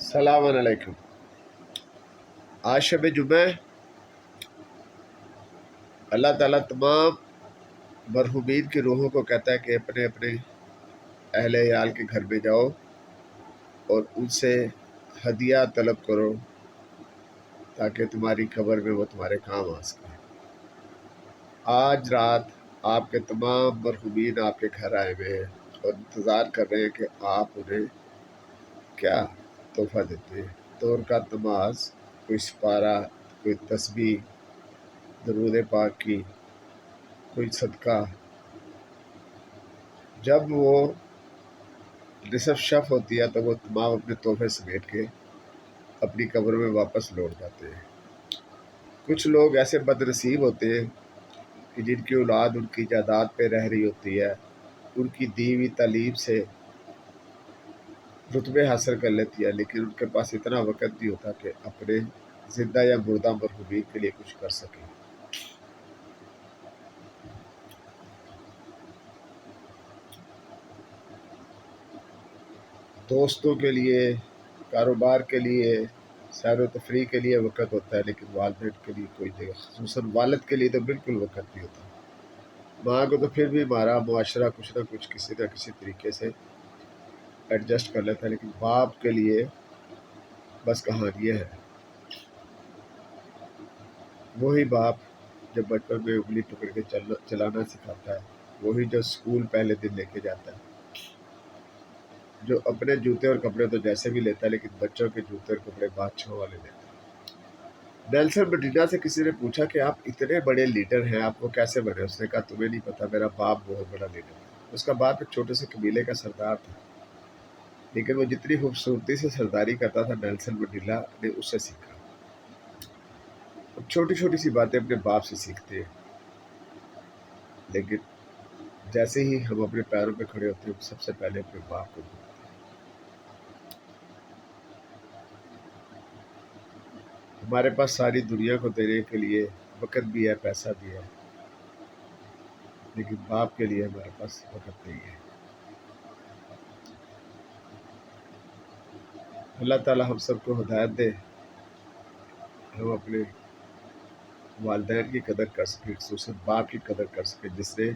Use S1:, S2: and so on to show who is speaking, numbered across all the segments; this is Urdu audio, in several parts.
S1: السلام علیکم۔ آج شب جمعہ اللہ تعالیٰ تمام مرحومین کی روحوں کو کہتا ہے کہ اپنے اپنے اہل عیال کے گھر میں جاؤ اور ان سے ہدیہ طلب کرو تاکہ تمہاری قبر میں وہ تمہارے کام آ سکے۔ آج رات آپ کے تمام مرحومین آپ کے گھر آئے ہوئے ہیں اور انتظار کر رہے ہیں کہ آپ انہیں کیا تحفہ دیتے ہیں۔ 2 رکعت نماز، کوئی سپارہ، کوئی تسبیح، درود پاک کی، کوئی صدقہ۔ جب وہ نصف شب ہوتی ہے تو وہ تمام اپنے تحفے سمیٹ کے اپنی قبر میں واپس لوٹ جاتے ہیں۔ کچھ لوگ ایسے بد نصیب ہوتے ہیں کہ جن کی اولاد ان کی جائیداد پہ رہ رہی ہوتی ہے، ان کی دی ہوئی تعلیم سے رتبے حاصل کر لیتی ہے، لیکن ان کے پاس اتنا وقت نہیں ہوتا کہ اپنے زندہ یا مردہ مرحومین کے لیے کچھ کر سکیں۔ دوستوں کے لیے، کاروبار کے لیے، سیر و تفریح کے لیے وقت ہوتا ہے، لیکن والدین کے لیے کوئی نہیں، خصوصاً والد کے لیے تو بالکل وقت نہیں ہوتا۔ ماں کو تو پھر بھی ہمارا معاشرہ کچھ نہ کچھ کسی نہ کسی طریقے سے ایڈجسٹ کر لیتا ہے، لیکن باپ کے لیے بس کہانی ہے۔ وہی باپ جو بچپن میں انگلی پکڑ کے چلانا سکھاتا ہے، وہی جو اسکول پہلے دن لے کے جاتا ہے، جو اپنے جوتے اور کپڑے تو جیسے بھی لیتا ہے لیکن بچوں کے جوتے اور کپڑے بادشاہوں والے لیتا ہے۔ نیلسن منڈیلا سے کسی نے پوچھا کہ آپ اتنے بڑے لیڈر ہیں، آپ وہ کیسے بنے؟ اس نے کہا تمہیں نہیں پتا، میرا باپ بہت بڑا لیڈر ہے۔ اس کا باپ ایک چھوٹے سے قبیلے کا سردار تھا، لیکن وہ جتنی خوبصورتی سے سرداری کرتا تھا نیلسن منڈیلا نے اس سے سیکھا۔ چھوٹی چھوٹی سی باتیں اپنے باپ سے سیکھتے ہیں، لیکن جیسے ہی ہم اپنے پیروں پہ کھڑے ہوتے ہیں سب سے پہلے اپنے باپ کو ڈھونڈتے ہیں۔ ہمارے پاس ساری دنیا کو دینے کے لیے وقت بھی ہے، پیسہ بھی ہے، لیکن باپ کے لیے ہمارے پاس وقت نہیں ہے۔ اللہ تعالیٰ ہم سب کو ہدایت دے، ہم اپنے والدین کی قدر کر سکیں، خصوصاً باپ کی قدر کر سکیں جس نے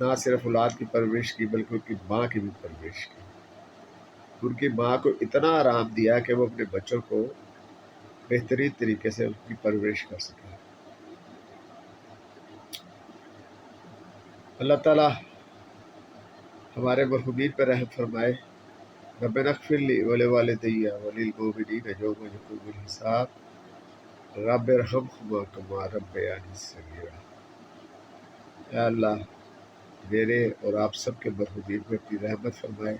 S1: نہ صرف اولاد کی پرورش کی بلکہ ان کی ماں کی بھی پرورش کی۔ ان کی ماں کو اتنا آرام دیا کہ وہ اپنے بچوں کو بہترین طریقے سے ان کی پرورش کر سکے۔ اللہ تعالیٰ ہمارے مرحومین پہ رحم فرمائے۔ ربنا اغفر لی ولوالدی وللمؤمنین یوم یقوم الحساب رب ارحمہما کما ربیانی صغیرا۔ اے اللہ میرے اور آپ سب کے مرحومین پہ اپنی رحمت فرمائے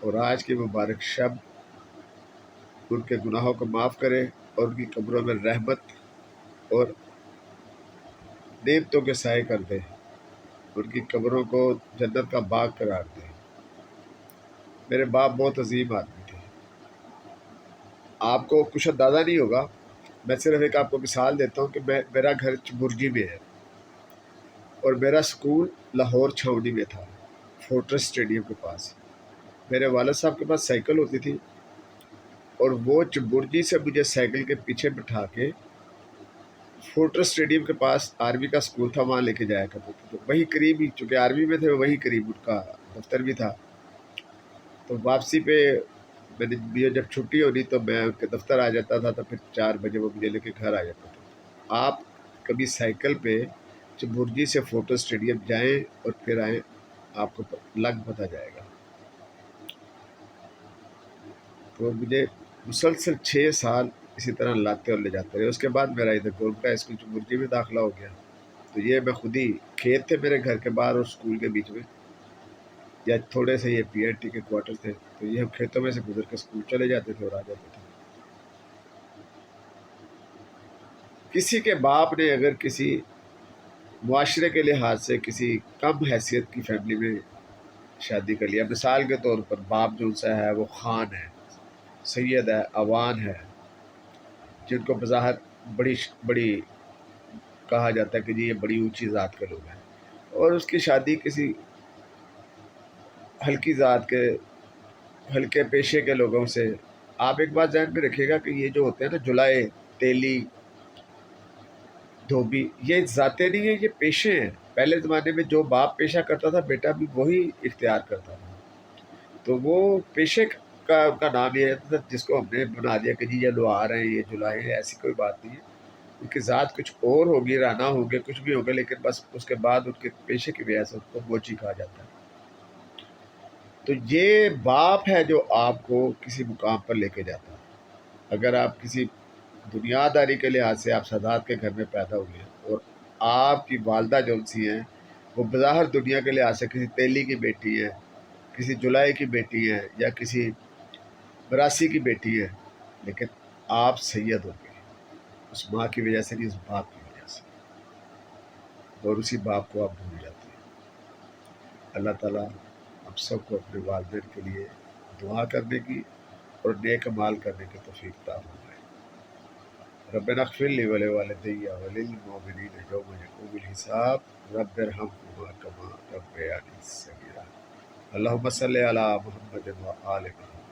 S1: اور آج کی مبارک شب ان کے گناہوں کو معاف کرے اور ان کی قبروں میں رحمت اور نعمتوں کے سائے کر دے، ان کی قبروں کو جنت کا باغ قرار دے۔ میرے باپ بہت عظیم آدمی تھے، آپ کو کچھ اندازہ نہیں ہوگا، میں صرف ایک آپ کو مثال دیتا ہوں کہ میرا گھر برجی میں ہے اور میرا سکول لاہور چھاؤنی میں تھا، فورٹریس اسٹیڈیم کے پاس۔ میرے والد صاحب کے پاس سائیکل ہوتی تھی اور وہ چبرجی سے مجھے سائیکل کے پیچھے بٹھا کے فورٹریس اسٹیڈیم کے پاس آرمی کا سکول تھا وہاں لے کے جایا کرتے تھے، تو وہی قریب ہی، چونکہ آرمی میں تھے وہی قریب ان کا دفتر بھی تھا۔ تو واپسی پہ مجھے جب چھٹی ہونی تو میں ان کے دفتر آ جاتا تھا، تو پھر 4 بجے وہ مجھے لے کے گھر آ جاتے تھے۔ آپ کبھی سائیکل پہ چبرجی سے فورٹریس اسٹیڈیم جائیں اور پھر آئیں، آپ کو لگ پتہ جائے گا۔ تو مجھے مسلسل 6 سال اسی طرح لاتے اور لے جاتے رہے۔ اس کے بعد میرا ادھر گورنمنٹ اسکول چبرجی میں داخلہ ہو گیا، تو یہ میں خود ہی، کھیت تھے میرے گھر کے باہر اور اسکول کے بیچ میں، یا تھوڑے سے یہ پی این ٹی کے کوارٹر تھے، تو یہ ہم کھیتوں میں سے گزر کے اسکول چلے جاتے تھے اور آ جاتے تھے۔ کسی کے باپ نے اگر کسی معاشرے کے لحاظ سے کسی کم حیثیت کی فیملی میں شادی کر لیا، مثال کے طور پر باپ جو ان سے ہے وہ خان ہے، سید ہے، اوان ہے، جن کو بظاہر بڑی کہا جاتا ہے کہ جی یہ بڑی اونچی ذات کے لوگ ہیں، اور اس کی شادی کسی ہلکی ذات کے، ہلکے پیشے کے لوگوں سے آپ ایک بات ذہن میں رکھیے گا کہ یہ جو ہوتے ہیں نا جلائے، تیلی، دھوبی، یہ ذاتیں نہیں ہیں، یہ پیشے ہیں۔ پہلے زمانے میں جو باپ پیشہ کرتا تھا بیٹا بھی وہی اختیار کرتا تھا، تو وہ پیشے کا ان کا نام یہ ہے جس کو ہم نے بنا دیا کہ جی یہ لوہار ہیں، یہ جلائے ہیں۔ ایسی کوئی بات نہیں ہے، ان کی ذات کچھ اور ہوگی، رانا ہوگے، کچھ بھی ہوگا، لیکن بس اس کے بعد ان کے پیشے کی وجہ سے ان کو بوچی کہا جاتا ہے۔ تو یہ باپ ہے جو آپ کو کسی مقام پر لے کے جاتا ہے۔ اگر آپ کسی دنیا داری کے لحاظ سے آپ سادات کے گھر میں پیدا ہوئے ہیں اور آپ کی والدہ جو سی ہیں وہ بظاہر دنیا کے لحاظ سے کسی تیلی کی بیٹی ہے، کسی جلائی کی بیٹی ہے، یا کسی براسی کی بیٹی ہے، لیکن آپ سید ہو گئے اس ماں کی وجہ سے نہیں، اس باپ کی وجہ سے، اور اسی باپ کو آپ بھول جاتے ہیں۔ اللہ تعالیٰ ہم سب کو اپنے والدین کے لیے دعا کرنے کی اور نیک اعمال کرنے کی توفیق عطا فرمائے۔ ربنا اغفر لي ولوالدي وللمؤمنين يوم يقوم الحساب رب ارحمهما كما ربياني صغيرا۔ اللهم صل على محمد وآل محمد۔